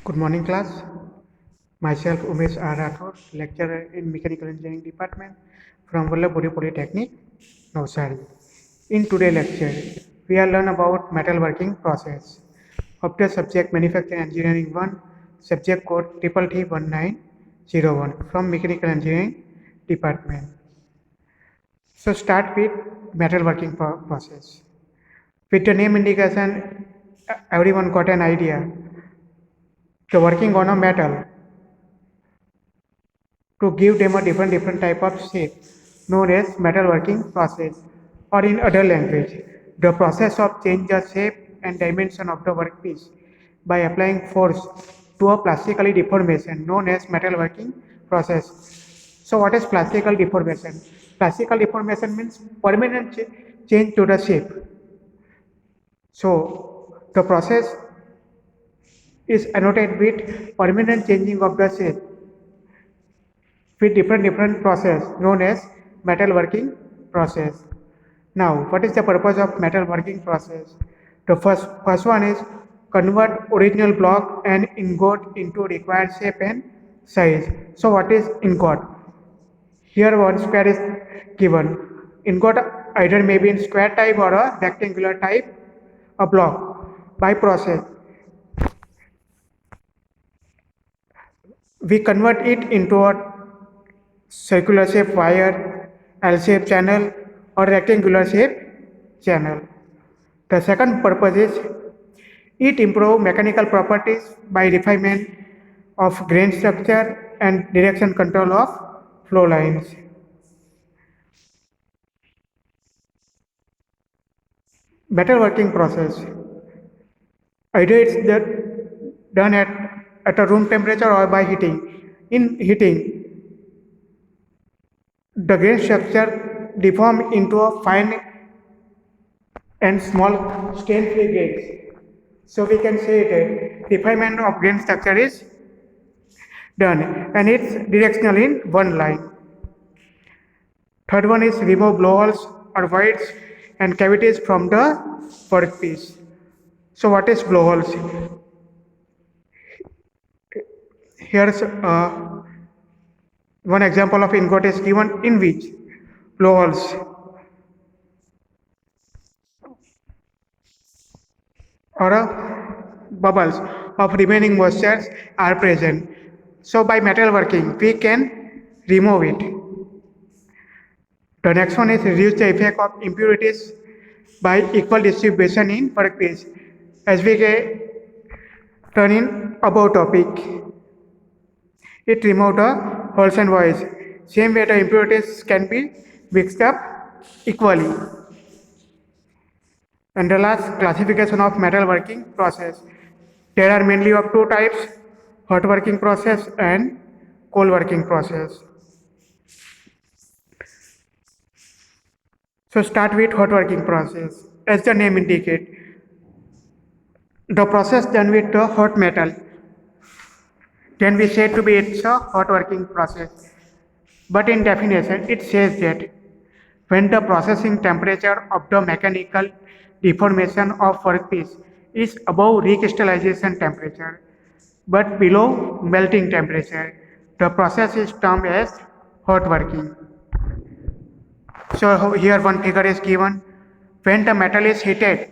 Good morning, class. Myself, Umesh R. Rathore, lecturer in Mechanical Engineering Department from Vallabhpuri Polytechnic, Navsari. In today's lecture, we will learn about metalworking process of the subject Manufacturing Engineering 1, subject code TT1901 from Mechanical Engineering Department. So start with metalworking process. With the name indication, everyone got an idea. The working on a metal to give them a different type of shape known as metalworking process, or in other language, the process of change the shape and dimension of the workpiece by applying force to a plastically deformation known as metalworking process. So what is plastical deformation? Plastical deformation means permanent change to the shape. So the process is annotated with permanent changing of the shape with different process known as metalworking process. Now, what is the purpose of metalworking process? The first one is convert original block and ingot into required shape and size. So what is ingot? Here one square is given. Ingot either may be in square type or a rectangular type a block. By process, we convert it into a circular shape wire, L shape channel or rectangular shape channel. The second purpose is it improve mechanical properties by refinement of grain structure and direction control of flow lines. Metalworking process. Either it's done at a room temperature or by heating. In heating, the grain structure deform into a fine and small stain-free grains. So we can say that refinement of grain structure is done and it's directional in one line. Third one is remove blowholes or voids and cavities from the workpiece. So what is blowholes? Here's one example of ingot is given in which blowholes or bubbles of remaining moistures are present. So by metalworking, we can remove it. The next one is reduce the effect of impurities by equal distribution in workpiece. As we turn in above topic, it removes the holes and voids. Same way the impurities can be mixed up equally. And the last, classification of metalworking process. There are mainly of two types, hot working process and cold working process. So start with hot working process. As the name indicates, the process done with the hot metal can be said to be it's a hot working process. But in definition, it says that when the processing temperature of the mechanical deformation of workpiece is above recrystallization temperature but below melting temperature, the process is termed as hot working. So here one figure is given. When the metal is heated,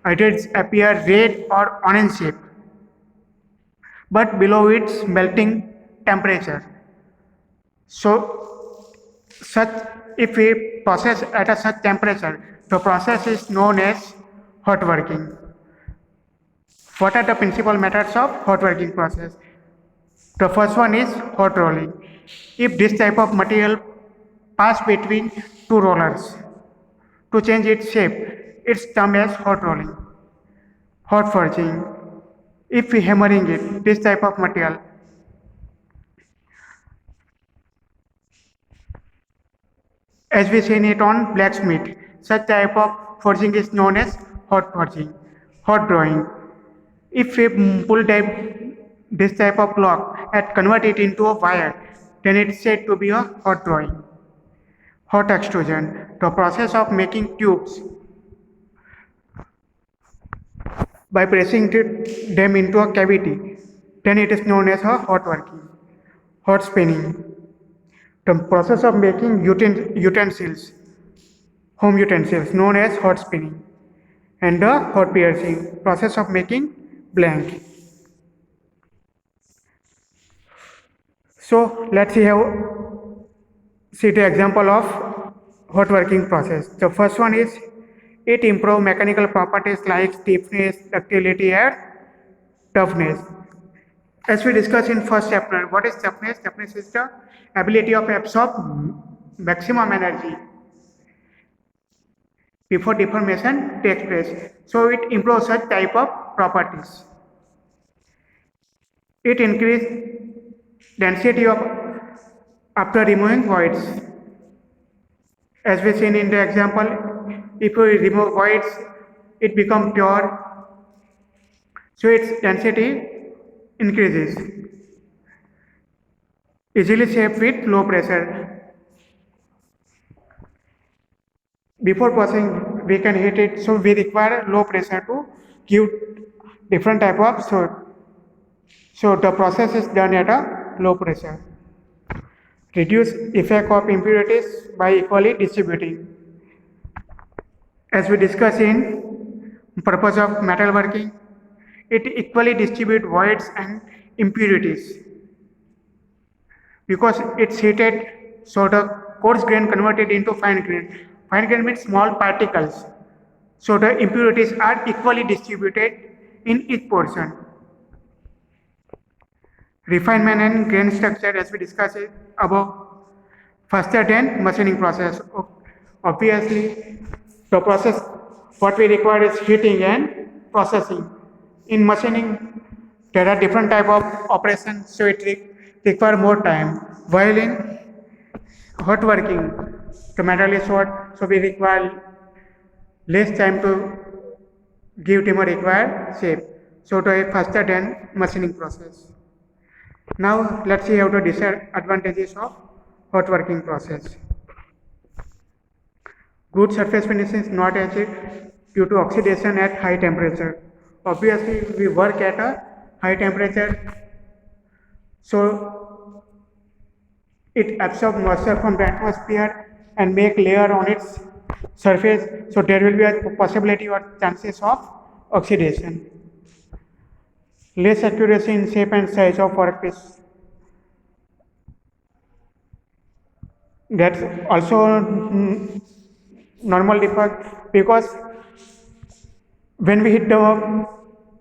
it appears red or orange shape, but below its melting temperature. So such if we process at a such temperature, the process is known as hot working. What are the principal methods of hot working process? The first one is hot rolling. If this type of material pass between two rollers to change its shape, it's termed as hot rolling. Hot forging. If we hammering it, this type of material, as we seen it on blacksmith, such type of forging is known as hot forging. Hot drawing. If we pull this type of block and convert it into a wire, then it's said to be a hot drawing. Hot extrusion, the process of making tubes by pressing them into a cavity then it is known as a hot working, hot spinning. The process of making utensils, home utensils, known as hot spinning, and the hot piercing, process of making blank. So let's see the example of hot working process. The first one is it improves mechanical properties like stiffness, ductility, and toughness. As we discussed in first chapter, what is toughness? Toughness is the ability of absorb maximum energy before deformation takes place. So it improves such type of properties. It increases density of after removing voids. As we seen in the example, if we remove voids, it becomes pure. So its density increases. Easily shaped with low pressure. Before processing, we can heat it, so we require low pressure to give different type of so the process is done at a low pressure. Reduce effect of impurities by equally distributing. As we discussed in purpose of metal working, it equally distributes voids and impurities. Because it's heated, so the coarse grain converted into fine grain. Fine grain means small particles. So the impurities are equally distributed in each portion. Refinement and grain structure, as we discussed above, faster than machining process. Obviously, the process what we require is heating and processing. In machining, there are different type of operations, so it require more time. While in hot working, the metal is hot, so we require less time to give the required shape. So it is faster than machining process. Now let's see how the disadvantages of hot working process. Good surface finish is not achieved due to oxidation at high temperature. Obviously, we work at a high temperature, so it absorbs moisture from the atmosphere and make layer on its surface. So there will be a possibility or chances of oxidation. Less accuracy in shape and size of workpiece. That's also normal defect, because when we hit the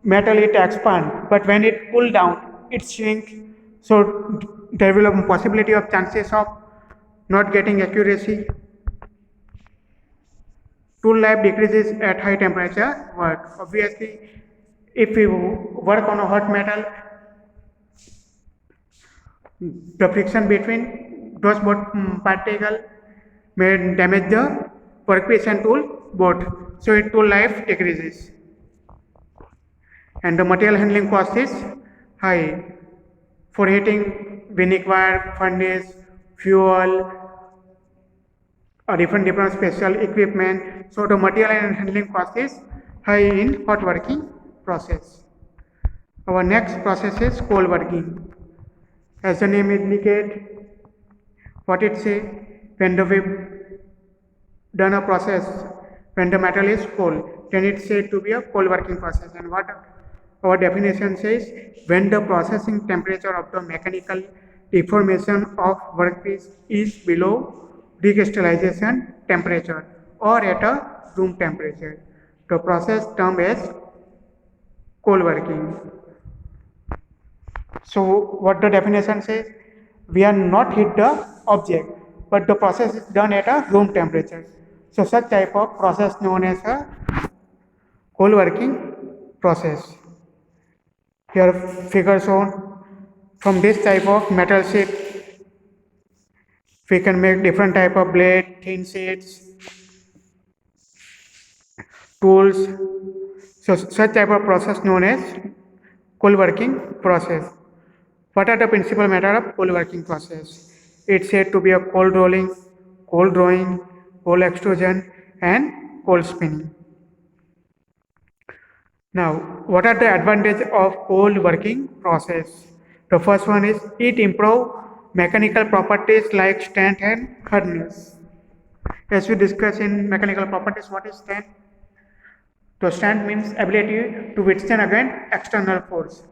metal it expands, but when it cool down it shrinks. So there will be a possibility of chances of not getting accuracy. Tool life decreases at high temperature work. Obviously, if we work on a hot metal, the friction between those particles may damage the workpiece and tool both. So its tool life decreases. And the material handling cost is high. For heating, we require furnace, fuel, or different special equipment. So the material and handling cost is high in hot working process. Our next process is cold working. As the name indicates, what it says, when we've done a process, when the metal is cold, then it's said to be a cold working process. And what our definition says, when the processing temperature of the mechanical deformation of workpiece is below recrystallization temperature or at a room temperature. The process term is cold working. So what the definition says, we are not hit the object, but the process is done at a room temperature. So such type of process known as a cold working process. Here figure shown, from this type of metal sheet we can make different type of blade, thin sheets, tools. So such type of process known as cold working process. What are the principal method of cold working process? It's said to be a cold rolling, cold drawing, cold extrusion, and cold spinning. Now, what are the advantages of cold working process? The first one is it improve mechanical properties like strength and hardness. As we discussed in mechanical properties, what is strength? So strength means ability to withstand against external force.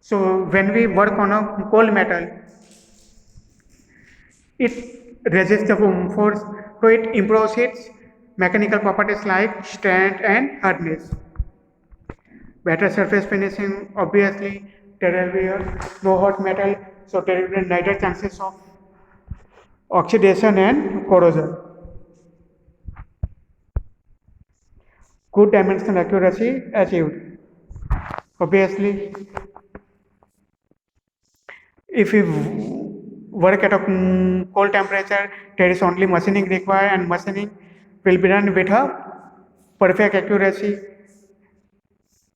So when we work on a cold metal, it resists the force, so it improves its mechanical properties like strength and hardness. Better surface finishing, obviously, there will be no hot metal, so there will be neither chances of oxidation and corrosion. Good dimensional accuracy achieved. Obviously, if we work at a cold temperature, there is only machining required, and machining will be done with a perfect accuracy.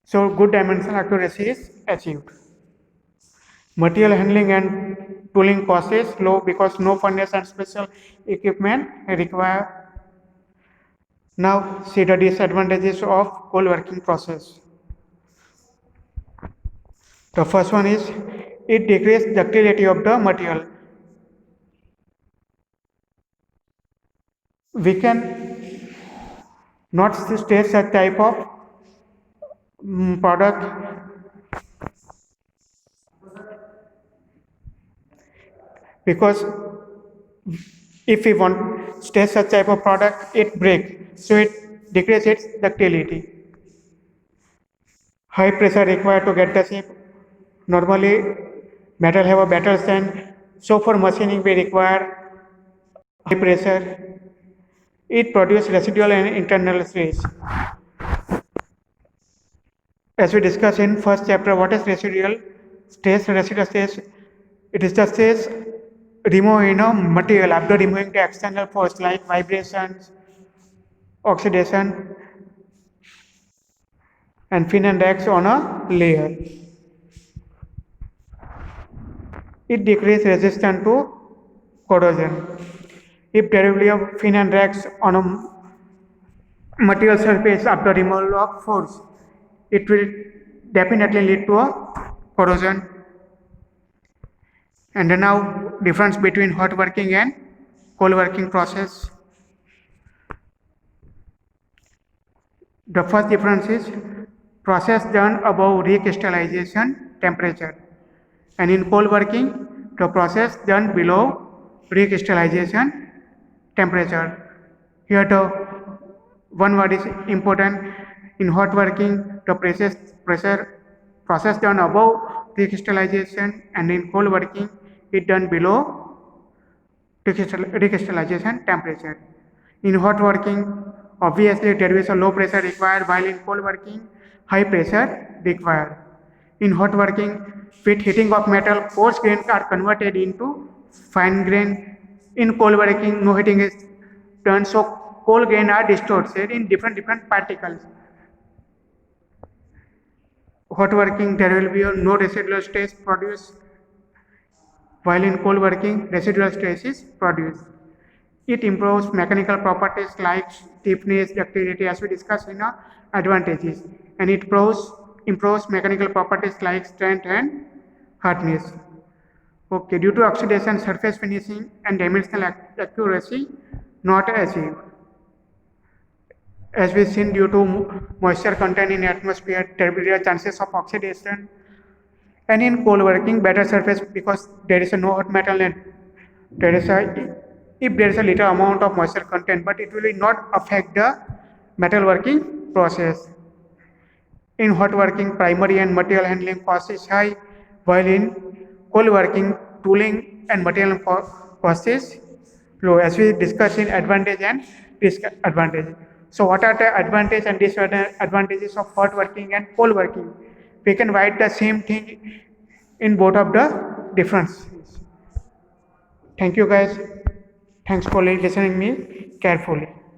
So good dimensional accuracy is achieved. Material handling and tooling cost is low because no furnace and special equipment required. Now see the disadvantages of cold working process. The first one is it decreases ductility of the material. We can not stage such type of product because if we want stage such type of product, it breaks, so it decreases its ductility. High pressure required to get the shape. Normally, metal have a better strength, so for machining we require high pressure. It produces residual and internal stress. As we discussed in first chapter, what is residual stress? Residual stress, it is the stress removed in a material after removing the external force like vibrations, oxidation, and fin and rags on a layer. It decreases resistance to corrosion. If there will be a fin and rags on a material surface after removal of force, it will definitely lead to a corrosion. And now difference between hot working and cold working process. The first difference is process done above recrystallization temperature, and in cold working the process done below recrystallization temperature. Here the one word is important. In hot working the process done above recrystallization, and in cold working it done below recrystallization temperature. In hot working, obviously there is a low pressure required, while in cold working high pressure required. In hot working, with heating of metal, coarse grains are converted into fine grain. In cold working, no heating is done, so cold grain are distorted in different particles. Hot working, there will be no residual stress produced, while in cold working residual stress is produced. It improves mechanical properties like stiffness, ductility, as we discussed in our advantages, and it improves mechanical properties like strength and hardness. Okay, due to oxidation, surface finishing and dimensional accuracy not achieved. As we seen, due to moisture content in atmosphere, there will be chances of oxidation. And in cold working, better surface because there is no hot metal and there is if there is a little amount of moisture content, but it will not affect the metal working process. In hot working, primary and material handling cost is high, while in cold working, tooling and material cost is low, as we discussed in advantage and disadvantage. So what are the advantages and disadvantages of hot working and cold working? We can write the same thing in both of the differences. Thank you guys. Thanks for listening me carefully.